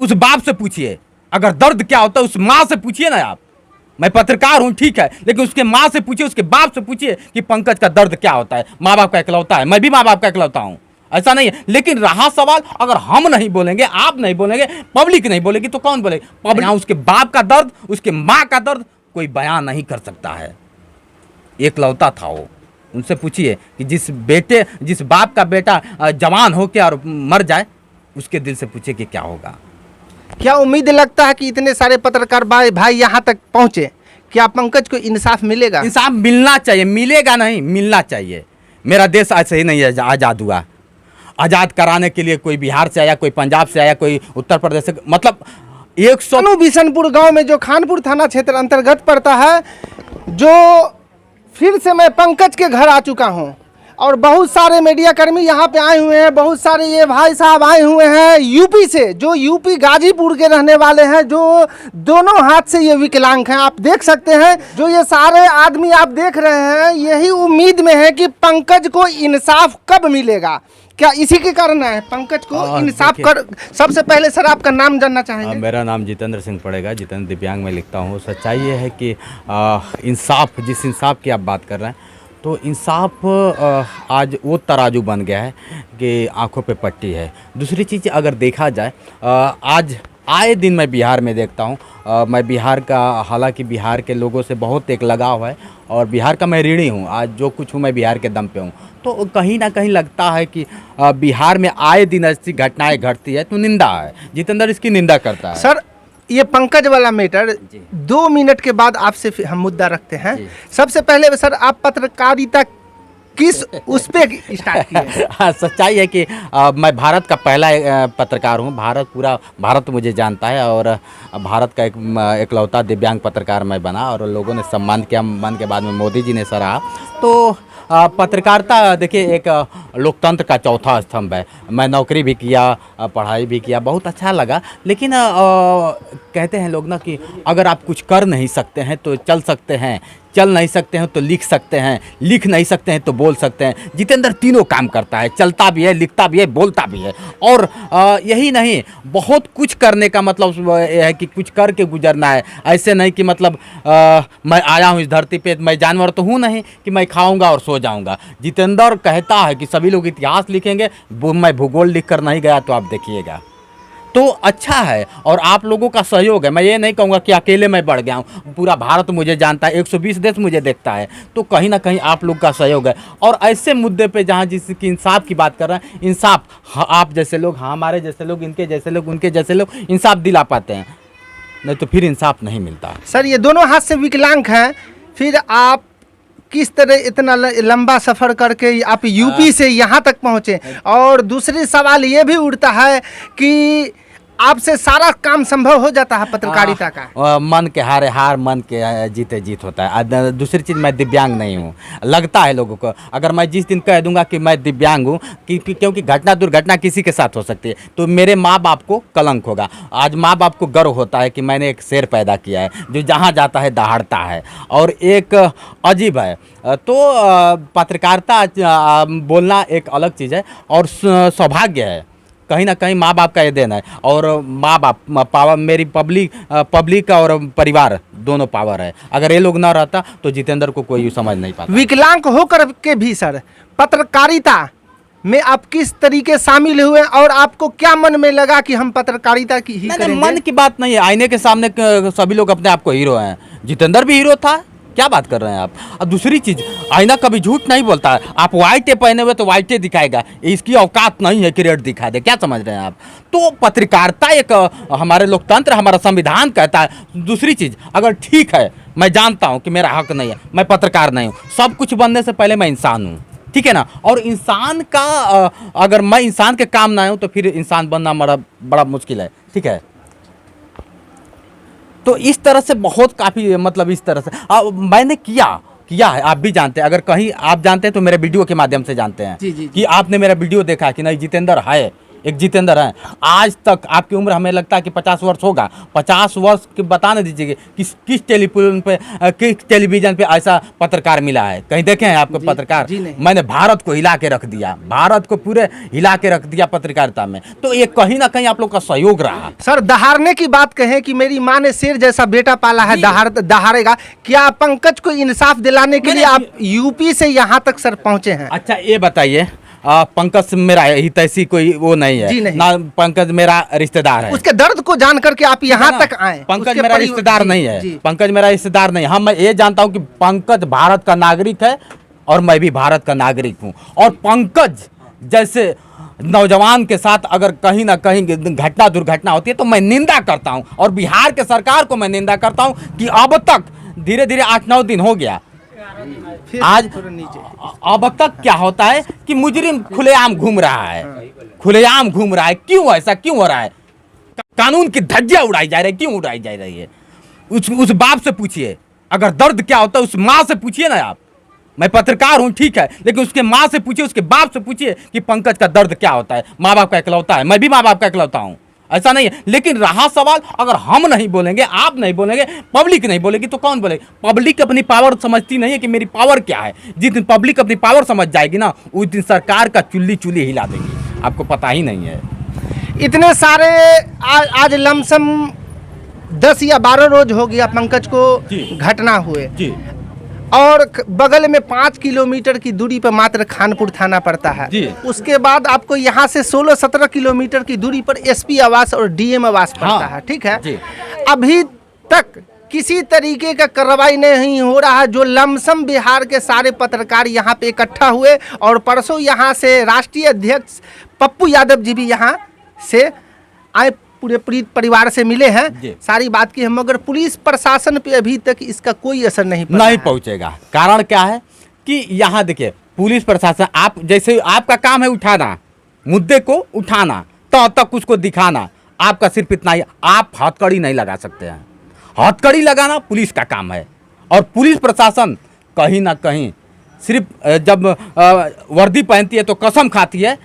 उस बाप से पूछिए अगर दर्द क्या होता है, उस माँ से पूछिए ना आप। मैं पत्रकार हूँ ठीक है, लेकिन उसके माँ से पूछिए, उसके बाप से पूछिए कि पंकज का दर्द क्या होता है। माँ बाप का इकलौता है, मैं भी माँ बाप का इकलौता हूँ, ऐसा नहीं है। लेकिन रहा सवाल, अगर हम नहीं बोलेंगे, आप नहीं बोलेंगे, पब्लिक नहीं बोलेगी, तो कौन बोलेगी? पब्लिक। उसके बाप का दर्द, उसके माँ का दर्द कोई बयान नहीं कर सकता है। एकलौता था वो। उनसे पूछिए कि जिस बाप का बेटा जवान हो के और मर जाए, उसके दिल से पूछिए कि क्या होगा। क्या उम्मीद लगता है कि इतने सारे पत्रकार भाई यहाँ तक पहुँचे, क्या पंकज को इंसाफ मिलेगा? इंसाफ मिलना चाहिए, मिलेगा नहीं, मिलना चाहिए। मेरा देश ऐसे ही नहीं आज़ाद हुआ। आज़ाद कराने के लिए कोई बिहार से आया, कोई पंजाब से आया, कोई उत्तर प्रदेश से, मतलब 100 बिशनपुर गांव में जो खानपुर थाना क्षेत्र अंतर्गत पड़ता है, जो फिर से मैं पंकज के घर आ चुका हूं और बहुत सारे मीडिया कर्मी यहाँ पे आए हुए हैं, बहुत सारे ये भाई साहब आए हुए हैं यूपी से, जो यूपी गाजीपुर के रहने वाले हैं, जो दोनों हाथ से ये विकलांग हैं। आप देख सकते हैं, जो ये सारे आदमी आप देख रहे हैं, यही उम्मीद में है कि पंकज को इंसाफ कब मिलेगा। क्या इसी के कारण है पंकज को इंसाफ कर? सबसे पहले सर आपका नाम जानना चाहेंगे। मेरा नाम जितेंद्र सिंह पड़ेगा, जितेंद्र दिव्यांग में लिखता हूँ। सच्चाई ये है कि इंसाफ, जिस इंसाफ की आप बात कर रहे हैं, तो इंसाफ आज वो तराजू बन गया है कि आंखों पे पट्टी है। दूसरी चीज़ अगर देखा जाए, आज आए दिन मैं बिहार में देखता हूँ, मैं बिहार का, हालांकि बिहार के लोगों से बहुत एक लगाव है और बिहार का मैं ऋणी हूँ। आज जो कुछ हूँ मैं बिहार के दम पे हूँ, तो कहीं ना कहीं लगता है कि बिहार में आए दिन ऐसी घटनाएं घटती है, तो निंदा है। जितेंद्र इसकी निंदा करता है। सर ये पंकज वाला मैटर 2 मिनट के बाद आपसे हम मुद्दा रखते हैं। सबसे पहले सर आप पत्रकारिता किस उस पे स्टार्ट किए? सच्चाई है कि मैं भारत का पहला पत्रकार हूँ। पूरा भारत मुझे जानता है और भारत का एकलौता दिव्यांग पत्रकार मैं बना और लोगों ने सम्मान किया। मन के बाद में मोदी जी ने सराहा। तो पत्रकारिता देखिए एक लोकतंत्र का चौथा स्तंभ है। मैं नौकरी भी किया, पढ़ाई भी किया, बहुत अच्छा लगा। लेकिन कहते हैं लोग ना कि अगर आप कुछ कर नहीं सकते हैं तो चल सकते हैं, चल नहीं सकते हैं तो लिख सकते हैं, लिख नहीं सकते हैं तो बोल सकते हैं। जितेंद्र तीनों काम करता है, चलता भी है, लिखता भी है, बोलता भी है। और यही नहीं, बहुत कुछ करने का मतलब यह है कि कुछ करके गुजरना है। ऐसे नहीं कि मतलब मैं आया हूँ इस धरती पे, मैं जानवर तो हूँ नहीं कि मैं खाऊंगा और सो जाऊंगा। जितेंद्र कहता है कि सभी लोग इतिहास लिखेंगे, मैं भूगोल लिख कर नहीं गया, तो आप देखिएगा। तो अच्छा है और आप लोगों का सहयोग है। मैं ये नहीं कहूँगा कि अकेले मैं बढ़ गया हूँ, पूरा भारत मुझे जानता है, 120 देश मुझे देखता है। तो कहीं ना कहीं आप लोग का सहयोग है। और ऐसे मुद्दे पे जहाँ जिसकी इंसाफ की बात कर रहे हैं, इंसाफ आप जैसे लोग, हमारे जैसे लोग, इनके जैसे लोग, उनके जैसे लोग इंसाफ दिला पाते हैं, नहीं तो फिर इंसाफ नहीं मिलता। सर ये दोनों हाथ से विकलांग हैं, फिर आप किस तरह इतना लंबा सफ़र करके आप यूपी से यहाँ तक पहुँचे? और दूसरी सवाल ये भी उठता है कि आपसे सारा काम संभव हो जाता है पत्रकारिता का? मन के हारे हार, मन के जीते जीत होता है। दूसरी चीज़, मैं दिव्यांग नहीं हूँ। लगता है लोगों को, अगर मैं जिस दिन कह दूंगा कि मैं दिव्यांग हूँ, क्योंकि घटना दुर्घटना किसी के साथ हो सकती है, तो मेरे माँ बाप को कलंक होगा। आज माँ बाप को गर्व होता है कि मैंने एक शेर पैदा किया है जो जहाँ जाता है दहाड़ता है। और एक अजीब है। तो पत्रकारिता बोलना एक अलग चीज़ है और सौभाग्य है। कहीं ना कहीं माँ बाप का ये देन है। और माँ बाप पावर, मेरी पब्लिक और परिवार दोनों पावर है। अगर ये लोग ना रहता तो जितेंद्र को कोई समझ नहीं पाता। विकलांग होकर के भी सर पत्रकारिता में आप किस तरीके शामिल हुए और आपको क्या मन में लगा कि हम पत्रकारिता की ही करेंगे? मन की बात नहीं है। आईने के सामने सभी लोग अपने आप को हीरो हैं। जितेंद्र भी हीरो था, क्या बात कर रहे हैं आप? अब दूसरी चीज, आईना कभी झूठ नहीं बोलता है। आप व्हाइटे पहने हुए तो व्हाइटे दिखाएगा, इसकी औकात नहीं है कि रेड दिखा दे। क्या समझ रहे हैं आप? तो पत्रकारिता एक हमारे लोकतंत्र, हमारा संविधान कहता है। दूसरी चीज, अगर ठीक है, मैं जानता हूं कि मेरा हक नहीं है, मैं पत्रकार नहीं हूं, सब कुछ बनने से पहले मैं इंसान हूं, ठीक है ना? और इंसान का अगर मैं इंसान के काम ना आऊं तो फिर इंसान बनना बड़ा मुश्किल है, ठीक है? तो इस तरह से बहुत काफ़ी, मतलब इस तरह से मैंने किया है। आप भी जानते हैं, अगर कहीं आप जानते हैं तो मेरे वीडियो के माध्यम से जानते हैं। जी। कि आपने मेरा वीडियो देखा कि नहीं जितेंद्र है, एक जितेंद्र हैं, आज तक आपकी उम्र हमें लगता है कि 50 वर्ष होगा, 50 वर्ष के बता नहीं दीजिए किस टेलीफोन पे किस टेलीविजन पे ऐसा पत्रकार मिला है, कहीं देखे हैं आपको पत्रकार? जी नहीं। मैंने भारत को हिला के रख दिया, भारत को पूरे हिला के रख दिया पत्रकारिता में, तो ये कहीं ना कहीं आप लोग का सहयोग रहा। सर दहाड़ने की बात कहें कि मेरी माँ ने शेर जैसा बेटा पाला है, दहाड़ेगा, क्या पंकज को इंसाफ दिलाने के लिए आप यूपी से यहाँ तक सर पहुँचे हैं? अच्छा ये बताइए, पंकज मेरा हितैषी कोई वो नहीं है, जी नहीं। ना पंकज मेरा रिश्तेदार है। उसके दर्द को जान करके आप यहाँ तक आए। पंकज मेरा रिश्तेदार नहीं है, पंकज मेरा रिश्तेदार नहीं। हम मैं ये जानता हूँ कि पंकज भारत का नागरिक है और मैं भी भारत का नागरिक हूँ, और पंकज जैसे नौजवान के साथ अगर कहीं ना कहीं घटना दुर्घटना होती है तो मैं निंदा करता हूँ, और बिहार के सरकार को मैं निंदा करता हूँ कि अब तक धीरे धीरे 8-9 दिन हो गया, आज अब तक क्या होता है कि मुजरिम खुलेआम घूम रहा है, खुलेआम घूम रहा है। क्यों ऐसा क्यों हो रहा है? कानून की धज्जियां उड़ाई जा रही है, क्यों उड़ाई जा रही है? उस बाप से पूछिए, अगर दर्द क्या होता है उस माँ से पूछिए ना आप। मैं पत्रकार हूँ ठीक है, लेकिन उसके माँ से पूछिए, उसके बाप से पूछिए कि पंकज का दर्द क्या होता है। माँ बाप का इकलौता है, मैं भी माँ बाप का इकलौता हूँ, ऐसा नहीं है। लेकिन रहा सवाल, अगर हम नहीं बोलेंगे, आप नहीं बोलेंगे, पब्लिक नहीं बोलेगी तो कौन बोलेगा? पब्लिक अपनी पावर समझती नहीं है कि मेरी पावर क्या है। जिस दिन पब्लिक अपनी पावर समझ जाएगी ना, उस दिन सरकार का चुल्ली हिला देगी, आपको पता ही नहीं है। इतने सारे आज लमसम 10 या 12 रोज हो गया पंकज को घटना हुए जी, और बगल में 5 किलोमीटर की दूरी पर मात्र खानपुर थाना पड़ता है। उसके बाद आपको यहाँ से 16-17 किलोमीटर की दूरी पर एसपी आवास और डीएम आवास पड़ता है, ठीक है। अभी तक किसी तरीके का कार्रवाई नहीं हो रहा है। जो लमसम बिहार के सारे पत्रकार यहाँ पे इकट्ठा हुए, और परसों यहाँ से राष्ट्रीय अध्यक्ष पप्पू यादव जी भी यहाँ से आए, पूरे परिवार से मिले हैं, सारी बात की हम, मगर पुलिस प्रशासन पे अभी तक इसका कोई असर नहीं पहुंचेगा। कारण क्या है कि यहाँ देखिए, पुलिस प्रशासन, आप जैसे आपका काम है उठाना, मुद्दे को उठाना, तो तक उसको दिखाना, आपका सिर्फ इतना ही। आप हथकड़ी नहीं लगा सकते हैं, हथकड़ी लगाना पुलिस का काम है। और पुलिस प्रशासन कहीं ना कहीं सिर्फ जब वर्दी पहनती है तो कसम खाती है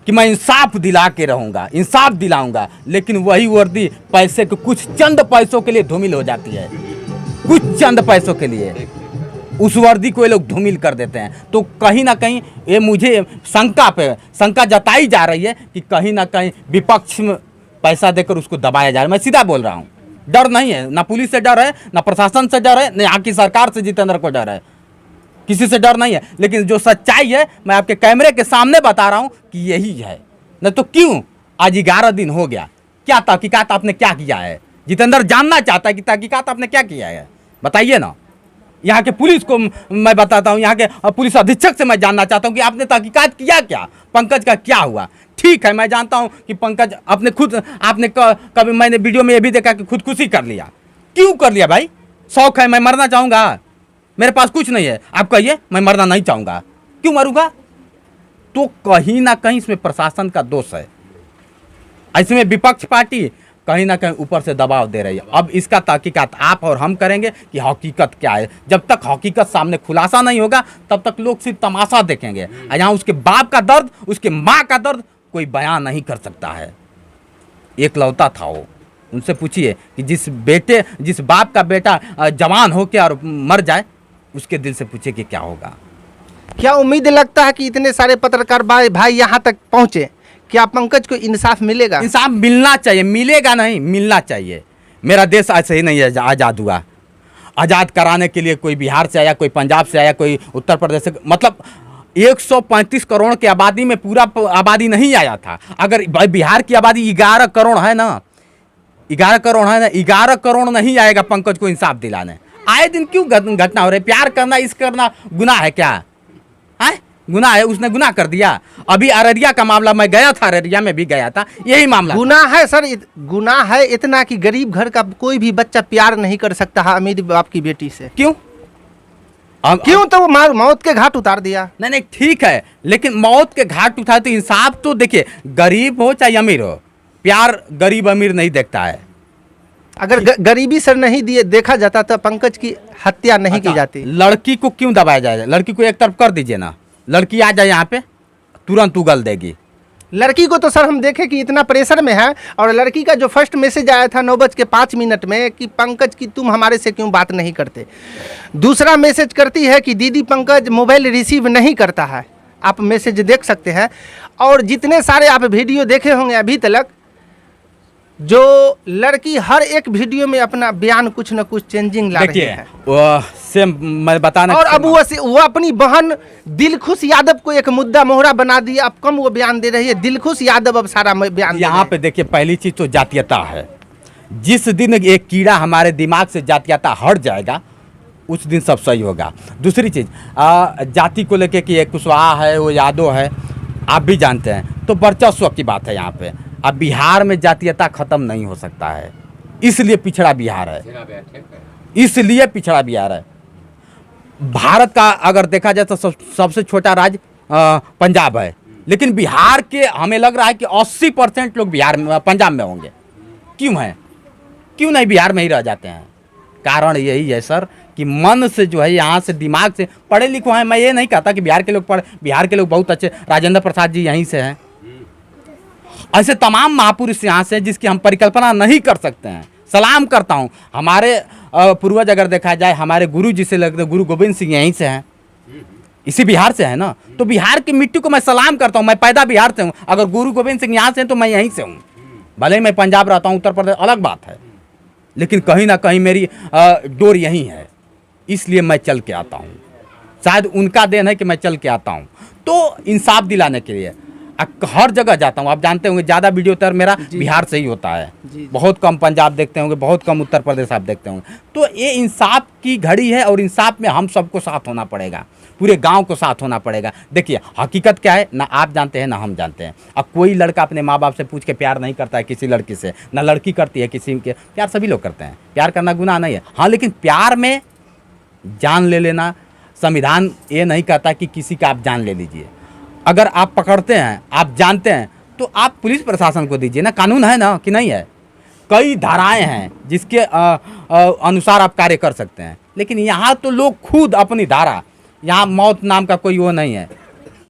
कि मैं इंसाफ दिला के रहूँगा, इंसाफ दिलाऊंगा, लेकिन वही वर्दी पैसे के कुछ चंद पैसों के लिए धूमिल हो जाती है, कुछ चंद पैसों के लिए उस वर्दी को ये लोग धूमिल कर देते हैं। तो कहीं ना कहीं ये मुझे शंका जताई जा रही है कि कहीं ना कहीं विपक्ष में पैसा देकर उसको दबाया जा रहा है। मैं सीधा बोल रहा हूँ, डर नहीं है, ना पुलिस से डर है, ना प्रशासन से डर है, ना यहाँ की सरकार से जितेंद्र को डर है, किसी से डर नहीं है। लेकिन जो सच्चाई है मैं आपके कैमरे के सामने बता रहा हूं कि यही है। नहीं तो क्यों आज 11 दिन हो गया, क्या तहकीकात आपने क्या किया है? जितेंद्र जानना चाहता है कि तहकीकात आपने क्या किया है, बताइए ना। यहाँ के पुलिस को मैं बताता हूँ, यहाँ के पुलिस अधीक्षक से मैं जानना चाहता हूँ कि आपने तहकीकात किया क्या, पंकज का क्या हुआ। ठीक है, मैं जानता हूँ कि पंकज आपने कभी मैंने वीडियो में ये भी देखा कि खुदकुशी कर लिया। क्यों कर लिया भाई? शौक है, मैं मरना चाहूँगा, मेरे पास कुछ नहीं है, आप कहिए मैं मरना नहीं चाहूँगा, क्यों मरूंगा? तो कहीं ना कहीं इसमें प्रशासन का दोष है, इसमें विपक्ष पार्टी कहीं ना कहीं ऊपर से दबाव दे रही है। अब इसका तहकीकात आप और हम करेंगे कि हकीकत क्या है। जब तक हकीकत सामने खुलासा नहीं होगा तब तक लोग सिर्फ तमाशा देखेंगे। यहाँ उसके बाप का दर्द, उसके माँ का दर्द कोई बयान नहीं कर सकता है। एकलौता था वो, उनसे पूछिए कि जिस बाप का बेटा जवान हो के और मर जाए, उसके दिल से पूछिए कि क्या होगा। क्या उम्मीद लगता है कि इतने सारे पत्रकार भाई यहाँ तक पहुँचे, क्या पंकज को इंसाफ मिलेगा? इंसाफ मिलना चाहिए, मिलेगा नहीं, मिलना चाहिए। मेरा देश ऐसे ही नहीं है आज़ाद हुआ। आज़ाद कराने के लिए कोई बिहार से आया, कोई पंजाब से आया, कोई उत्तर प्रदेश से, मतलब 135 करोड़ की आबादी में पूरा आबादी नहीं आया था। अगर बिहार की आबादी 11 करोड़ है ना, 11 करोड़ है ना, 11 करोड़ नहीं आएगा पंकज को इंसाफ दिलाने। आए दिन क्यों घटना हो रही है? प्यार करना, इस करना गुनाह है क्या? है गुनाह है? उसने गुनाह कर दिया। अभी अररिया का मामला, मैं गया था, अररिया में भी गया था, यही मामला। गुनाह है सर, गुनाह है इतना कि गरीब घर का कोई भी बच्चा प्यार नहीं कर सकता है अमीर बाप की बेटी से। क्यों? क्यों? तो वो मौत के घाट उतार दिया। नहीं ठीक है, लेकिन मौत के घाट उठाए तो इंसाफ तो देखिए, गरीब हो चाहे अमीर हो, प्यार गरीब अमीर नहीं देखता है। अगर गरीबी सर नहीं देखा जाता तो पंकज की हत्या नहीं की जाती। लड़की को क्यों दबाया जाए? लड़की को एक तरफ कर दीजिए ना, लड़की आ जाए यहाँ पे तुरंत उगल देगी। लड़की को तो सर हम देखे कि इतना प्रेशर में है, और लड़की का जो फर्स्ट मैसेज आया था 9:05 में कि पंकज की तुम हमारे से क्यों बात नहीं करते। दूसरा मैसेज करती है कि दीदी पंकज मोबाइल रिसीव नहीं करता है। आप मैसेज देख सकते हैं। और जितने सारे आप वीडियो देखे होंगे अभी तक, जो लड़की हर एक वीडियो में अपना बयान कुछ न कुछ चेंजिंग ला रही है। वो सेम मैं बताना, और अब वो अपनी बहन दिलखुश यादव को एक मुद्दा मोहरा बना दिया। अब कम वो बयान दे रही है, दिलखुश यादव अब सारा बयान यहाँ पे देखिए, पहली चीज तो जातीयता है। जिस दिन एक कीड़ा हमारे दिमाग से जातीयता हट जाएगा उस दिन सब सही होगा। दूसरी चीज, जाति को लेके कि ये कुशवाहा है, वो यादव है, आप भी जानते हैं, तो वर्चस्व की बात है यहाँ पे। अब बिहार में जातीयता खत्म नहीं हो सकता है, इसलिए पिछड़ा बिहार है, इसलिए पिछड़ा बिहार है। भारत का अगर देखा जाए तो सबसे छोटा राज्य पंजाब है, लेकिन बिहार के हमें लग रहा है कि 80% लोग बिहार में, पंजाब में होंगे। क्यों है, क्यों नहीं बिहार में ही रह जाते हैं? कारण यही है सर कि मन से जो है, यहाँ से दिमाग से, पढ़े लिखे हैं। मैं ये नहीं कहता कि बिहार के लोग बिहार के लोग बहुत अच्छे, राजेंद्र प्रसाद जी यहीं से हैं, ऐसे तमाम महापुरुष यहाँ से जिसकी हम परिकल्पना नहीं कर सकते हैं। सलाम करता हूँ, हमारे पूर्वज अगर देखा जाए, हमारे गुरु जी से लगते, गुरु गोविंद सिंह यहीं से हैं, इसी बिहार से है ना। तो बिहार की मिट्टी को मैं सलाम करता हूँ। मैं पैदा बिहार से हूँ, अगर गुरु गोविंद सिंह यहाँ से हैं तो मैं यहीं से हूँ। भले ही मैं पंजाब रहता हूँ, उत्तर प्रदेश अलग बात है, लेकिन कहीं ना कहीं मेरी डोर यहीं है, इसलिए मैं चल के आता हूँ। शायद उनका देन है कि मैं चल के आता हूँ। तो इंसाफ दिलाने के लिए हर जगह जाता हूँ। आप जानते होंगे ज़्यादा वीडियो तर मेरा बिहार से ही होता है, बहुत कम पंजाब देखते होंगे, बहुत कम उत्तर प्रदेश आप देखते होंगे। तो ये इंसाफ की घड़ी है, और इंसाफ में हम सबको साथ होना पड़ेगा, पूरे गांव को साथ होना पड़ेगा। देखिए हकीकत क्या है, ना आप जानते हैं ना हम जानते हैं। अब कोई लड़का अपने माँ बाप से पूछ के प्यार नहीं करता है किसी लड़की से, ना लड़की करती है किसी के। प्यार सभी लोग करते हैं, प्यार करना गुनाह नहीं है। हाँ, लेकिन प्यार में जान ले लेना, संविधान ये नहीं कहता कि किसी का आप जान ले लीजिए। अगर आप पकड़ते हैं, आप जानते हैं, तो आप पुलिस प्रशासन को दीजिए ना, कानून है ना कि नहीं है। कई धाराएं हैं जिसके अनुसार आप कार्य कर सकते हैं, लेकिन यहाँ तो लोग खुद अपनी धारा, यहाँ मौत नाम का कोई वो नहीं है।